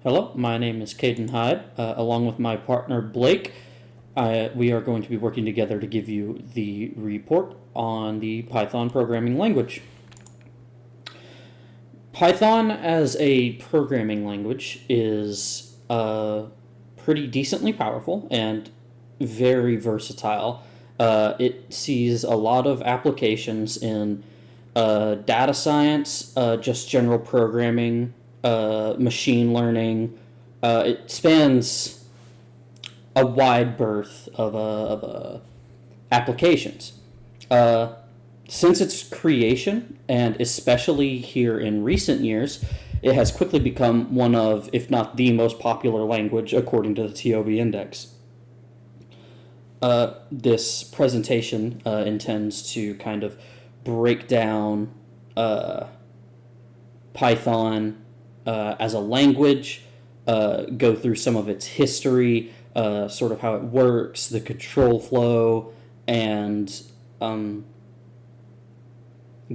Hello, my name is Caden Hyde. Along with my partner Blake, we are going to be working together to give you the report on the Python programming language. Python as a programming language is pretty decently powerful and very versatile. It sees a lot of applications in data science, just general programming, machine learning. It spans a wide berth of applications. Uh, since its creation, and especially here in recent years, it has quickly become one of, if not the most popular language according to the TOB Index. This presentation intends to kind of break down Python as a language, go through some of its history, sort of how it works, the control flow, and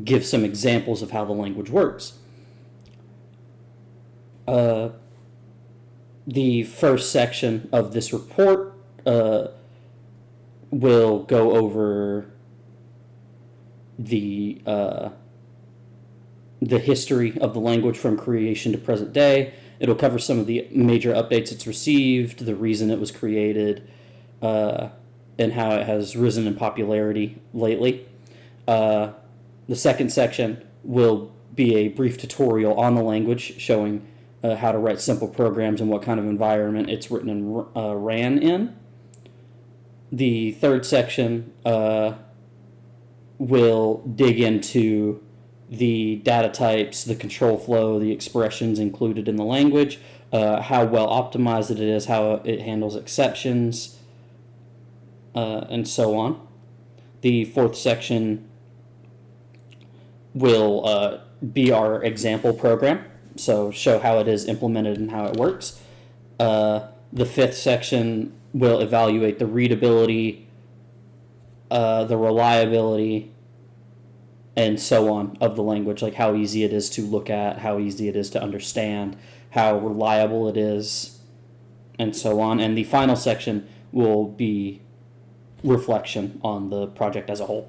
give some examples of how the language works. The first section of this report will go over the history of the language from creation to present day. It'll cover some of the major updates it's received, the reason it was created, and how it has risen in popularity lately. The second section will be a brief tutorial on the language showing how to write simple programs and what kind of environment it's written and ran in. The third section will dig into the data types, the control flow, the expressions included in the language, how well optimized it is, how it handles exceptions, and so on. The fourth section will be our example program, so show how it is implemented and how it works. The fifth section will evaluate the readability, the reliability, and so on of the language, like how easy it is to look at, how easy it is to understand, how reliable it is, and so on. And the final section will be reflection on the project as a whole.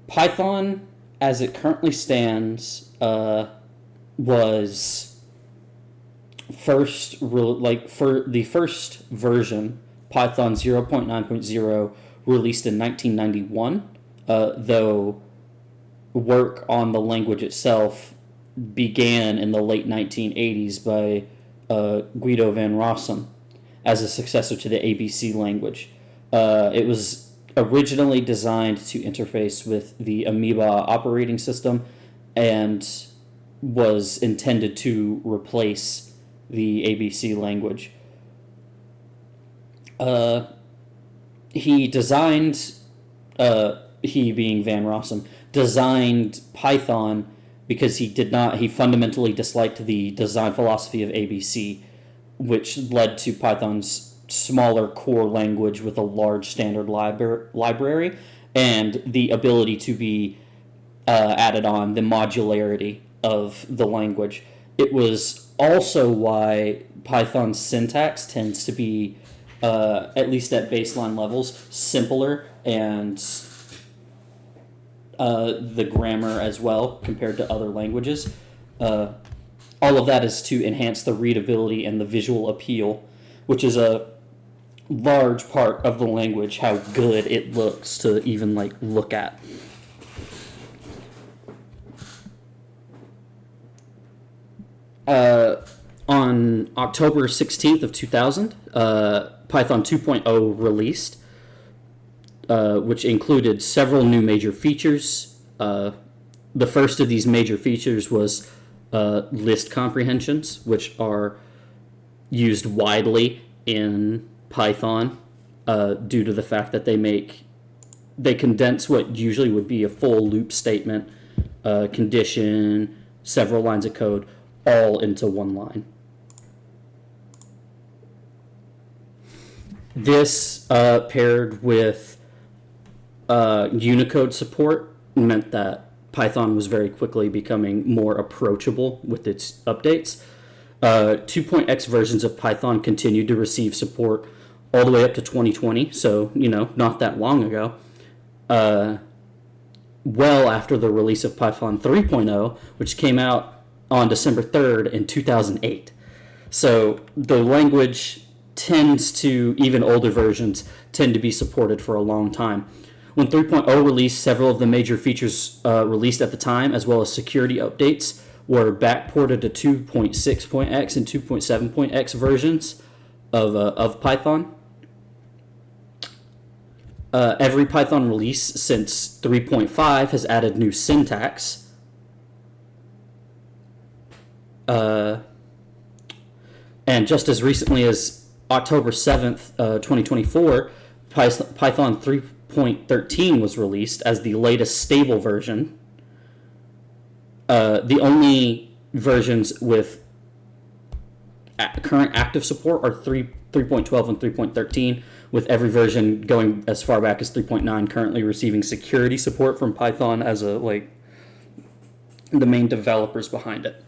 Python, as it currently stands, was for the first version, Python 0.9.0, released in 1991, though work on the language itself began in the late 1980s by Guido van Rossum as a successor to the ABC language. It was originally designed to interface with the Amoeba operating system and was intended to replace the ABC language. He being Van Rossum, designed Python because he fundamentally disliked the design philosophy of ABC, which led to Python's smaller core language with a large standard library and the ability to be added on, the modularity of the language. It was also why Python's syntax tends to be, at least at baseline levels, simpler, and the grammar as well compared to other languages. All of that is to enhance the readability and the visual appeal, which is a large part of the language, how good it looks to even look at. On October 16th of 2000, Python 2.0 released, which included several new major features. The first of these major features was list comprehensions, which are used widely in Python due to the fact that they condense what usually would be a full loop statement, condition, several lines of code, all into one line. This, paired with Unicode support, meant that Python was very quickly becoming more approachable with its updates. 2.x versions of Python continued to receive support all the way up to 2020, so, not that long ago. Well after the release of Python 3.0, which came out on December 3rd in 2008. So the language tends to, even older versions, tend to be supported for a long time. When 3.0 released, several of the major features released at the time, as well as security updates, were backported to 2.6.x and 2.7.x versions of Python. Every Python release since 3.5 has added new syntax. And just as recently as October 7th, 2024, Python 3.13 was released as the latest stable version. The only versions with current active support are 3.12 and 3.13, with every version going as far back as 3.9 currently receiving security support from Python as the main developers behind it.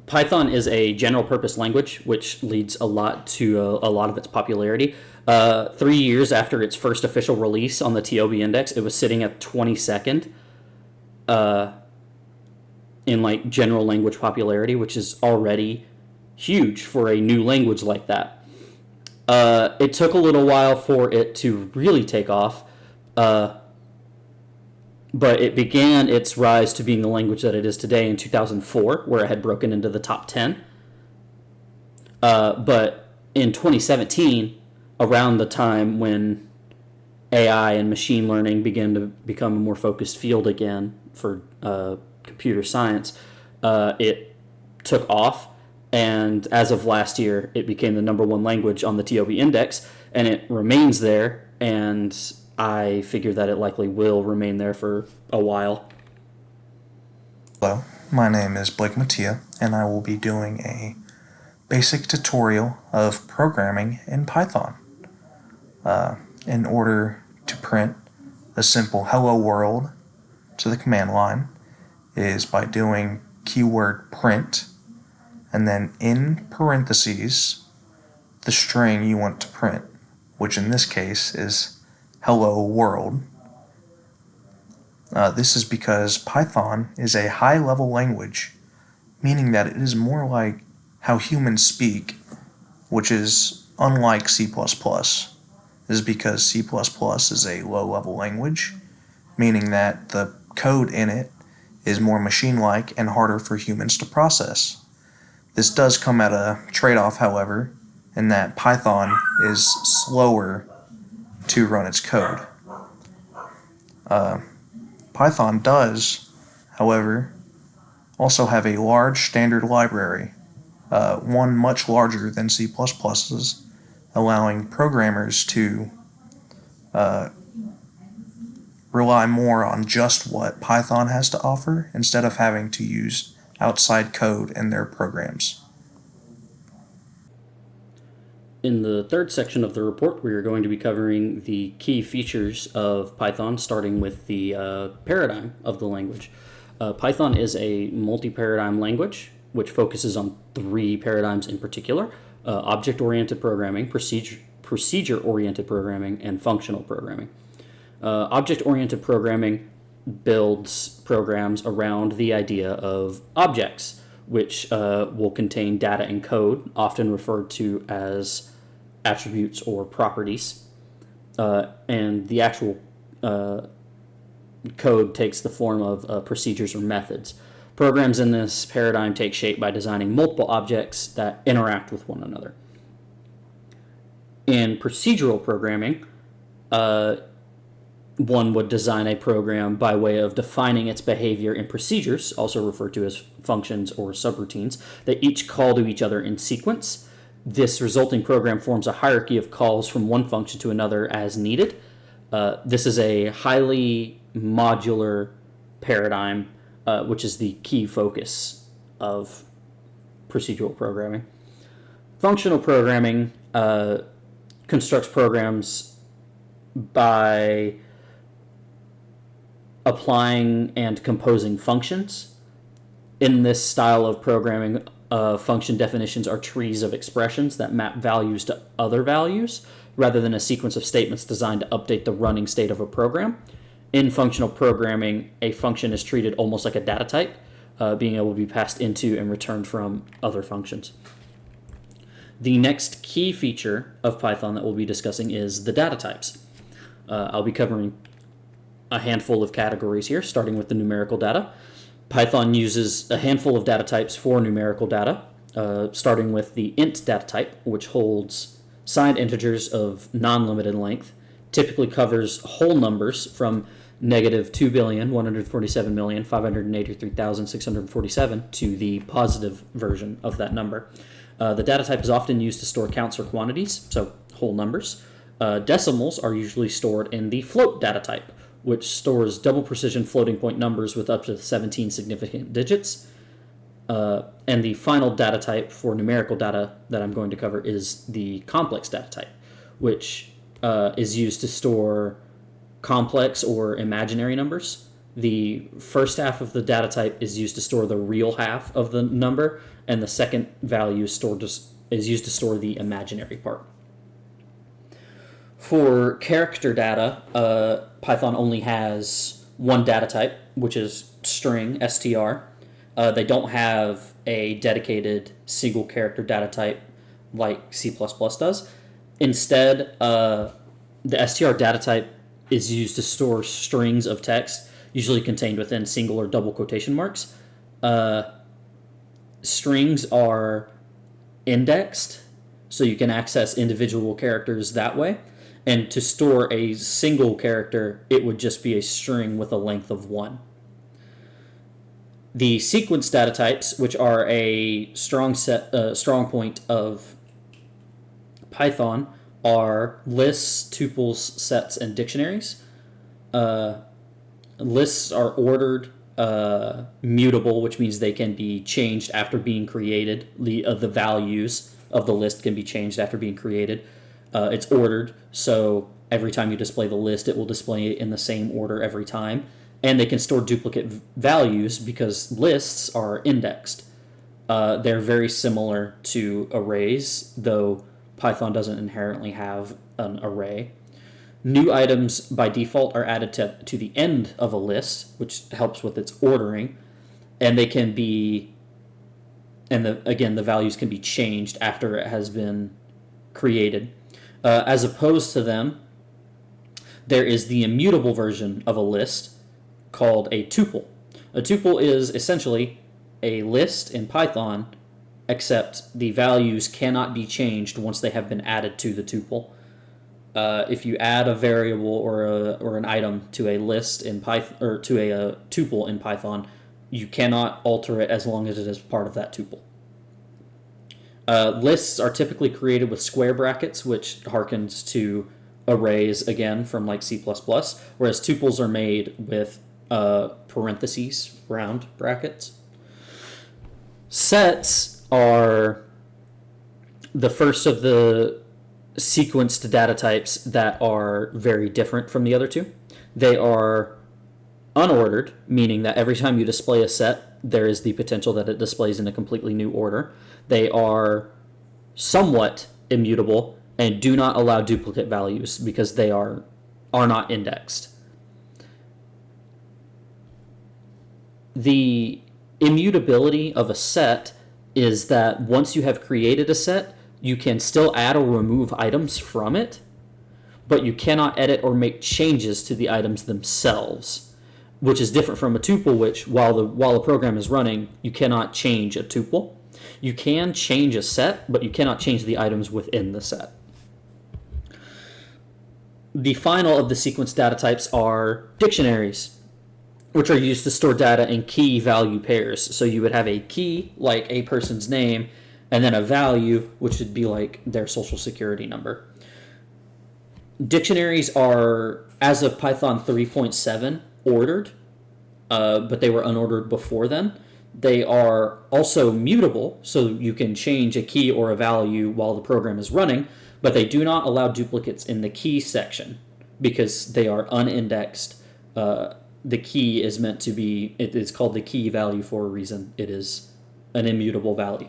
Python is a general purpose language, which leads a lot to a lot of its popularity. 3 years after its first official release on the TOB index, it was sitting at 22nd in general language popularity, which is already huge for a new language like that. It took a little while for it to really take off, but it began its rise to being the language that it is today in 2004, where it had broken into the top 10. But in 2017, around the time when AI and machine learning began to become a more focused field again for computer science, it took off. And as of last year, it became the number one language on the TOB index, and it remains there, and I figure that it likely will remain there for a while. Hello, my name is Blake Mattia, and I will be doing a basic tutorial of programming in Python. In order to print a simple hello world to the command line is by doing keyword print, and then in parentheses the string you want to print, which in this case is hello world. This is because Python is a high-level language, meaning that it is more like how humans speak, which is unlike C++. This is because C++ is a low-level language, meaning that the code in it is more machine-like and harder for humans to process. This does come at a trade-off, however, in that Python is slower to run its code. Python does, however, also have a large standard library, one much larger than C++'s, allowing programmers to rely more on just what Python has to offer instead of having to use outside code in their programs. In the third section of the report, we are going to be covering the key features of Python, starting with the paradigm of the language. Python is a multi-paradigm language, which focuses on three paradigms in particular: object-oriented programming, procedure-oriented programming, and functional programming. Object-oriented programming builds programs around the idea of objects, which will contain data and code, often referred to as attributes or properties. And the actual code takes the form of procedures or methods. Programs in this paradigm take shape by designing multiple objects that interact with one another. In procedural programming, one would design a program by way of defining its behavior in procedures, also referred to as functions or subroutines, that each call to each other in sequence. This resulting program forms a hierarchy of calls from one function to another as needed. This is a highly modular paradigm, which is the key focus of procedural programming. Functional programming constructs programs by applying and composing functions. In this style of programming, function definitions are trees of expressions that map values to other values rather than a sequence of statements designed to update the running state of a program. In functional programming, a function is treated almost like a data type, being able to be passed into and returned from other functions. The next key feature of Python that we'll be discussing is the data types. I'll be covering a handful of categories here, starting with the numerical data. Python uses a handful of data types for numerical data, starting with the int data type, which holds signed integers of non-limited length, typically covers whole numbers from negative 2,147,583,647 to the positive version of that number. The data type is often used to store counts or quantities, so whole numbers. Decimals are usually stored in the float data type, which stores double precision floating point numbers with up to 17 significant digits. And the final data type for numerical data that I'm going to cover is the complex data type, which is used to store complex or imaginary numbers. The first half of the data type is used to store the real half of the number, and the second value is used to store the imaginary part. For character data, Python only has one data type, which is string, str. They don't have a dedicated single character data type like C++ does. Instead, the str data type is used to store strings of text, usually contained within single or double quotation marks. Strings are indexed, so you can access individual characters that way. And to store a single character, it would just be a string with a length of 1. The sequence data types, which are a strong point of Python, are lists, tuples, sets, and dictionaries. Lists are ordered, mutable, which means they can be changed after being created. The values of the list can be changed after being created. It's ordered, so every time you display the list, it will display it in the same order every time. And they can store duplicate values because lists are indexed. They're very similar to arrays, though Python doesn't inherently have an array. New items by default are added to the end of a list, which helps with its ordering, and they can be, the values can be changed after it has been created. As opposed to them, there is the immutable version of a list called a tuple. A tuple is essentially a list in Python, except the values cannot be changed once they have been added to the tuple. If you add a variable or an item to a list in Python or to a tuple in Python, you cannot alter it as long as it is part of that tuple. Lists are typically created with square brackets, which harkens to arrays again from like C++, whereas tuples are made with parentheses, round brackets. Sets are the first of the sequenced data types that are very different from the other two. They are unordered, meaning that every time you display a set, there is the potential that it displays in a completely new order. They are somewhat immutable and do not allow duplicate values because they are not indexed. The immutability of a set is that once you have created a set, you can still add or remove items from it, but you cannot edit or make changes to the items themselves, which is different from a tuple, which while the program is running, you cannot change a tuple. You can change a set, but you cannot change the items within the set. The final of the sequence data types are dictionaries, which are used to store data in key value pairs. So you would have a key, like a person's name, and then a value, which would be like their social security number. Dictionaries are, as of Python 3.7, ordered, but they were unordered before then. They are also mutable, so you can change a key or a value while the program is running, but they do not allow duplicates in the key section, because they are unindexed. The key is meant to be, it is called the key value for a reason. It is an immutable value.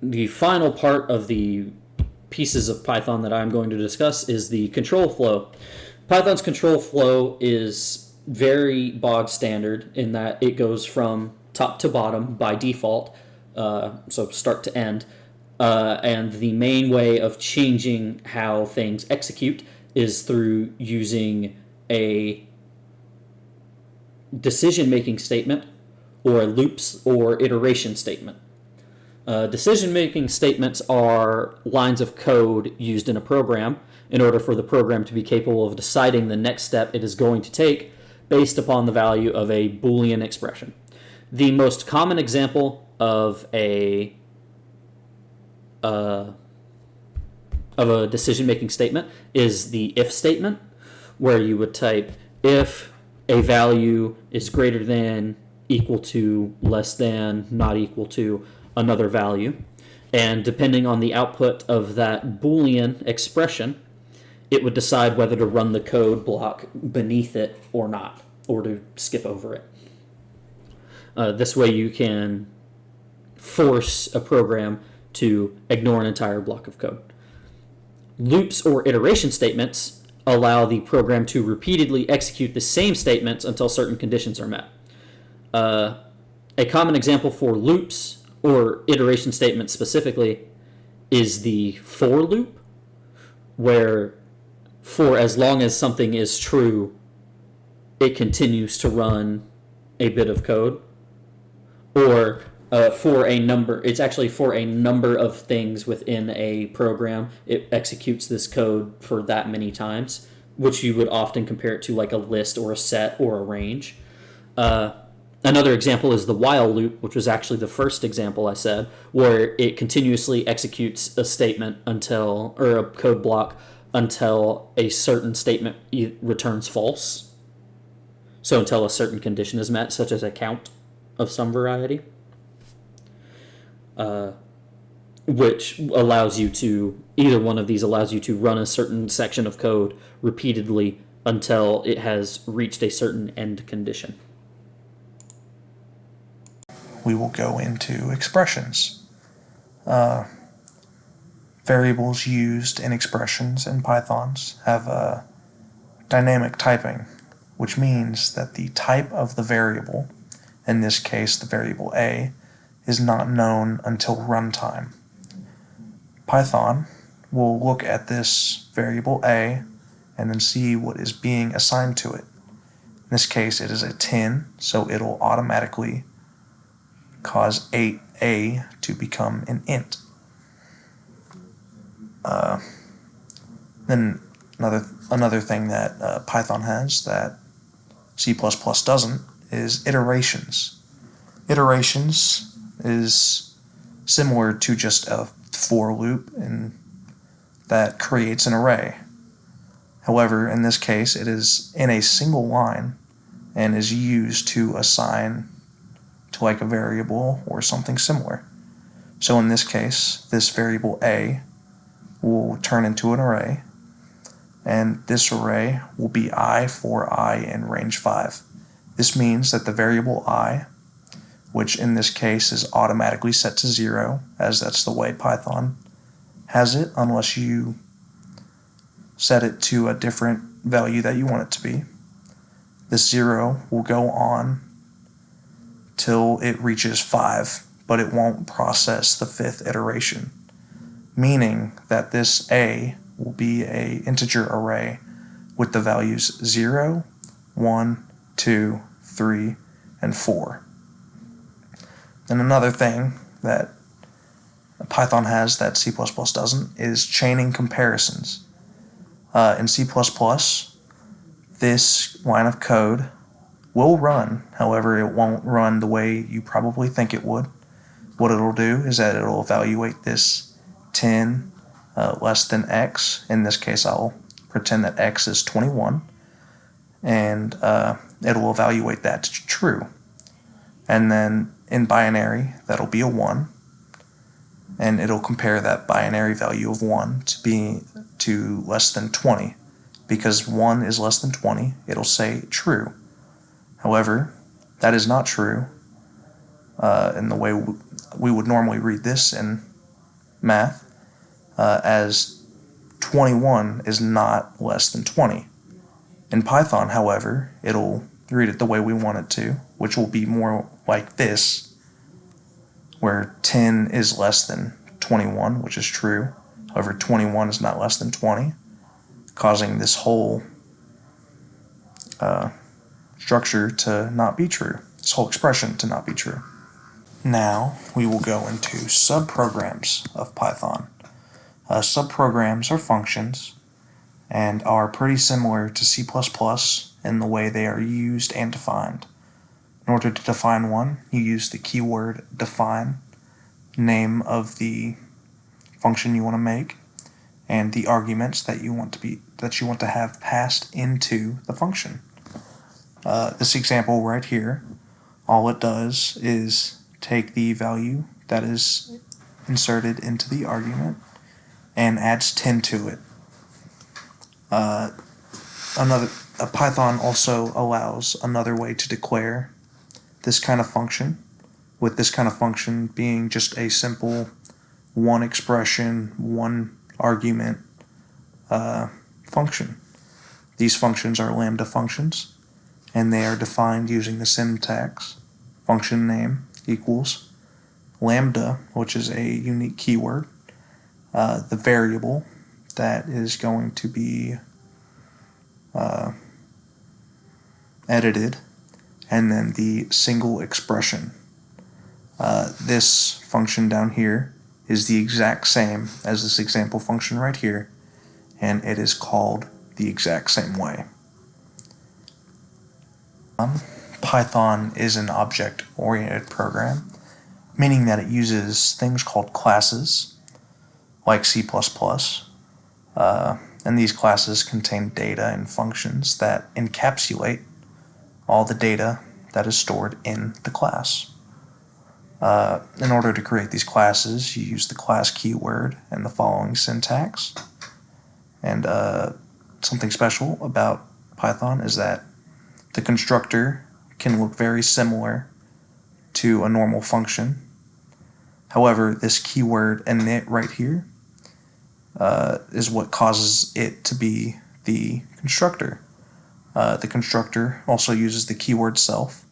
The final part of the pieces of Python that I'm going to discuss is the control flow. Python's control flow is very bog standard in that it goes from top to bottom by default, so start to end. And the main way of changing how things execute is through using a decision-making statement or loops or iteration statement. Decision-making statements are lines of code used in a program in order for the program to be capable of deciding the next step it is going to take based upon the value of a Boolean expression. The most common example of a decision-making statement is the if statement, where you would type if a value is greater than, equal to, less than, not equal to another value. And depending on the output of that Boolean expression, it would decide whether to run the code block beneath it or not, or to skip over it. This way you can force a program to ignore an entire block of code. Loops or iteration statements allow the program to repeatedly execute the same statements until certain conditions are met. A common example for loops or iteration statements specifically is the for loop, where for as long as something is true, it continues to run a bit of code. Or for a number, it's actually for a number of things within a program, it executes this code for that many times, which you would often compare it to like a list or a set or a range. Another example is the while loop, which was actually the first example I said, where it continuously executes a statement until, or a code block until a certain statement returns false. So until a certain condition is met, such as a count of some variety. Which allows you to, either one of these allows you to run a certain section of code repeatedly until it has reached a certain end condition. We will go into expressions. Variables used in expressions in Pythons have dynamic typing, which means that the type of the variable, in this case the variable a, is not known until runtime. Python will look at this variable a and then see what is being assigned to it. In this case it is a 10, so it'll automatically cause 8a to become an int. Then another thing that Python has that C++ doesn't is iterations. Iterations is similar to just a for loop and that creates an array. However, in this case, it is in a single line and is used to assign to like a variable or something similar. So in this case, this variable a will turn into an array, and this array will be I for I in range 5. This means that the variable I, which in this case is automatically set to 0, as that's the way Python has it, unless you set it to a different value that you want it to be. This 0 will go on till it reaches 5, but it won't process the 5th iteration, meaning that this a will be an integer array with the values 0, 1, 2, 3, and 4. And another thing that Python has that C++ doesn't is chaining comparisons. In C++, this line of code will run, however it won't run the way you probably think it would. What it'll do is that it'll evaluate this 10 less than x. In this case I'll pretend that x is 21, and it'll evaluate that to true. And then in binary that'll be a 1, and it'll compare that binary value of 1 to less than 20. Because 1 is less than 20, it'll say true. However, that is not true in the way we would normally read this in math, as 21 is not less than 20. In Python, however, it'll read it the way we want it to, which will be more like this, where 10 is less than 21, which is true. However, 21 is not less than 20, causing this whole structure to not be true, this whole expression to not be true. Now we will go into subprograms of Python. Subprograms are functions and are pretty similar to C++ in the way they are used and defined. In order to define one, you use the keyword define, name of the function you want to make, and the arguments that you want to have passed into the function. This example right here, all it does is take the value that is inserted into the argument and adds 10 to it. Python also allows another way to declare this kind of function, with this kind of function being just a simple one expression, one argument function. These functions are lambda functions, and they are defined using the syntax function name equals lambda, which is a unique keyword, the variable that is going to be edited, and then the single expression. This function down here is the exact same as this example function right here, and it is called the exact same way. Python is an object-oriented program, meaning that it uses things called classes, like C++, and these classes contain data and functions that encapsulate all the data that is stored in the class. In order to create these classes, you use the class keyword and the following syntax. And something special about Python is that the constructor can look very similar to a normal function. However, this keyword init right here is what causes it to be the constructor. The constructor also uses the keyword self,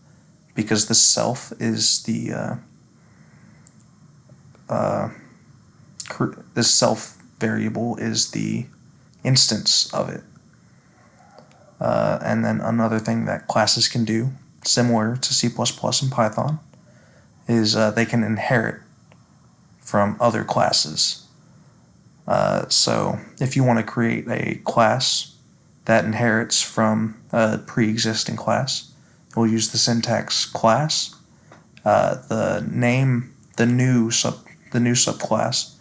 because the self is the this self variable is the instance of it. And then another thing that classes can do, similar to C++ and Python, is they can inherit from other classes. So if you want to create a class that inherits from a pre-existing class, we'll use the syntax class, the name, the new subclass,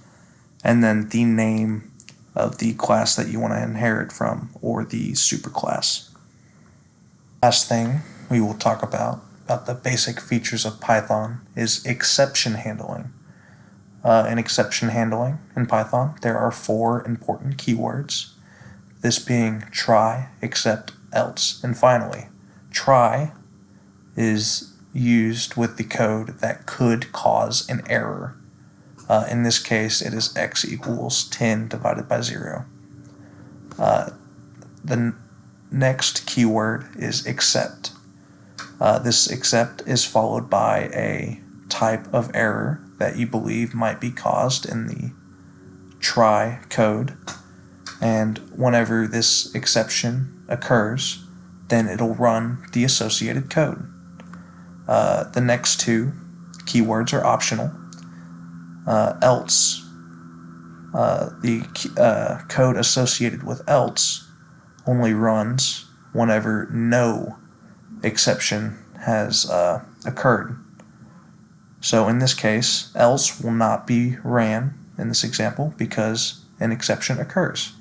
and then the name of the class that you want to inherit from, or the superclass. Last thing we will talk about the basic features of Python is exception handling. In exception handling in Python, there are 4 important keywords, this being try, except, else, and finally. Try is used with the code that could cause an error. In this case, it is x equals 10 divided by 0. The next keyword is except. This except is followed by a type of error that you believe might be caused in the try code, and whenever this exception occurs, then it'll run the associated code. The next 2 keywords are optional. Else, the code associated with else only runs whenever no exception has occurred. So in this case, else will not be ran in this example because an exception occurs.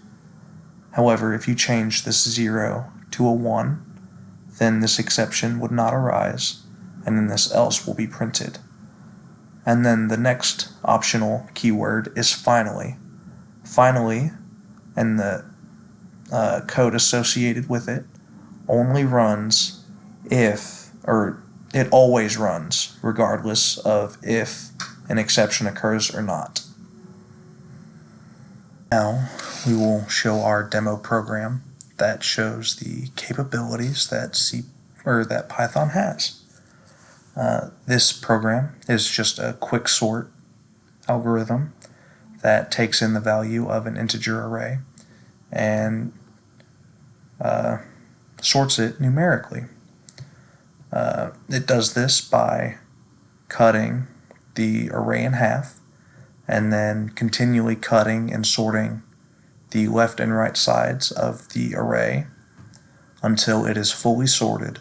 However, if you change this 0 to a 1, then this exception would not arise, and then this else will be printed. And then the next optional keyword is finally. Finally, and the code associated with it only runs if, or it always runs, regardless of if an exception occurs or not. Now we will show our demo program that shows the capabilities that that Python has. This program is just a quick sort algorithm that takes in the value of an integer array and sorts it numerically. It does this by cutting the array in half and then continually cutting and sorting the left and right sides of the array until it is fully sorted,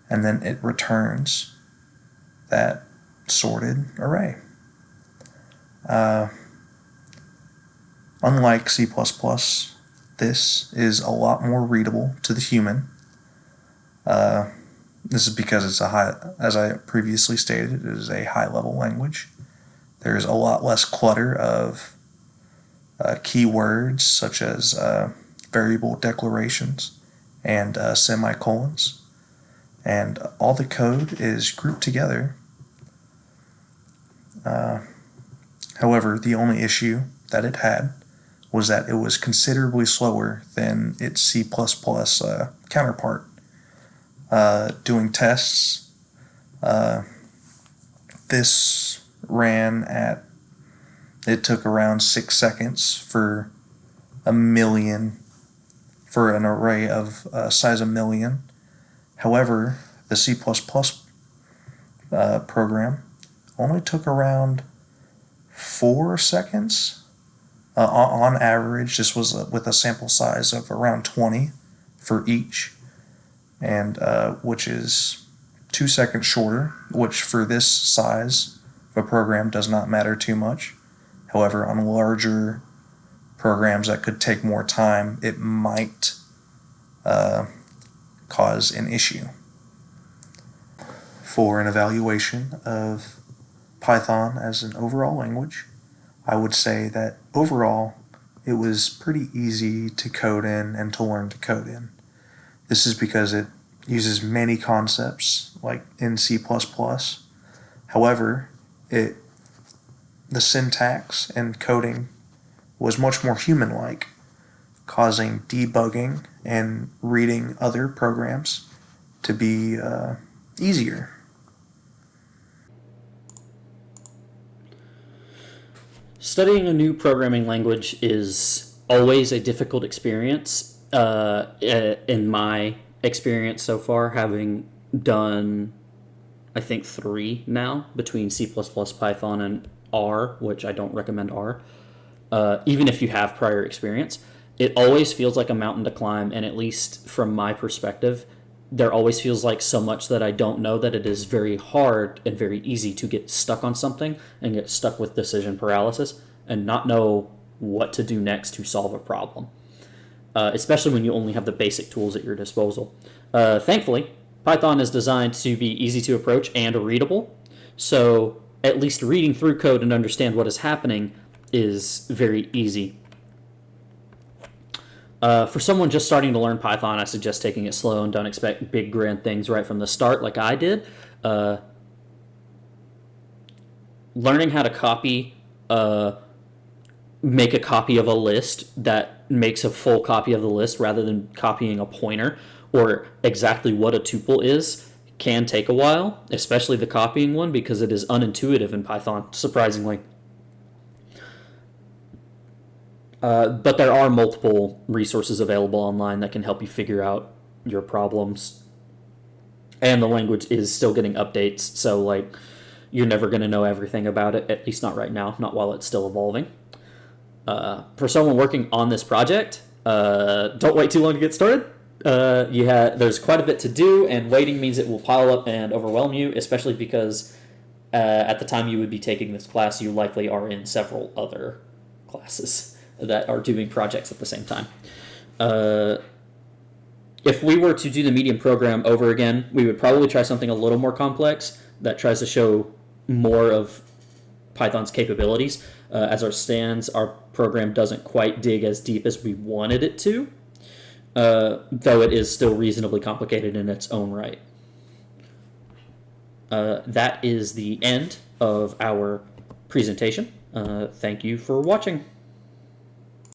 and then it returns that sorted array. Unlike C++, this is a lot more readable to the human. This is because it's as I previously stated, it is a high-level language. There's a lot less clutter of keywords such as variable declarations and semicolons, and all the code is grouped together. However, the only issue that it had was that it was considerably slower than its C++ counterpart. Doing tests, this ran at, it took around 6 seconds for an array of size 1,000,000. However, the C++ program only took around 4 seconds. On average, this was with a sample size of around 20 for each, and which is 2 seconds shorter, which for this size of a program does not matter too much. However, on larger programs that could take more time, it might cause an issue. For an evaluation of Python as an overall language, I would say that overall it was pretty easy to code in and to learn to code in. This is because it uses many concepts like in C++. However, the syntax and coding was much more human-like, causing debugging and reading other programs to be easier. Studying a new programming language is always a difficult experience. In my experience so far, having done, I think, 3 now between C++, Python, and R, which I don't recommend R, even if you have prior experience, it always feels like a mountain to climb, and at least from my perspective, there always feels like so much that I don't know that it is very hard and very easy to get stuck on something and get stuck with decision paralysis and not know what to do next to solve a problem, especially when you only have the basic tools at your disposal. Thankfully, Python is designed to be easy to approach and readable, so at least reading through code and understand what is happening is very easy. For someone just starting to learn Python, I suggest taking it slow and don't expect big grand things right from the start like I did. Learning how to make a copy of a list that makes a full copy of the list rather than copying a pointer or exactly what a tuple is can take a while, especially the copying one, because it is unintuitive in Python, surprisingly. But there are multiple resources available online that can help you figure out your problems. And the language is still getting updates, so you're never going to know everything about it, at least not right now, not while it's still evolving. For someone working on this project, don't wait too long to get started. There's quite a bit to do, and waiting means it will pile up and overwhelm you, especially because at the time you would be taking this class, you likely are in several other classes that are doing projects at the same time. If we were to do the medium program over again, we would probably try something a little more complex that tries to show more of Python's capabilities. As our stands, our program doesn't quite dig as deep as we wanted it to, though it is still reasonably complicated in its own right. That is the end of our presentation. Thank you for watching.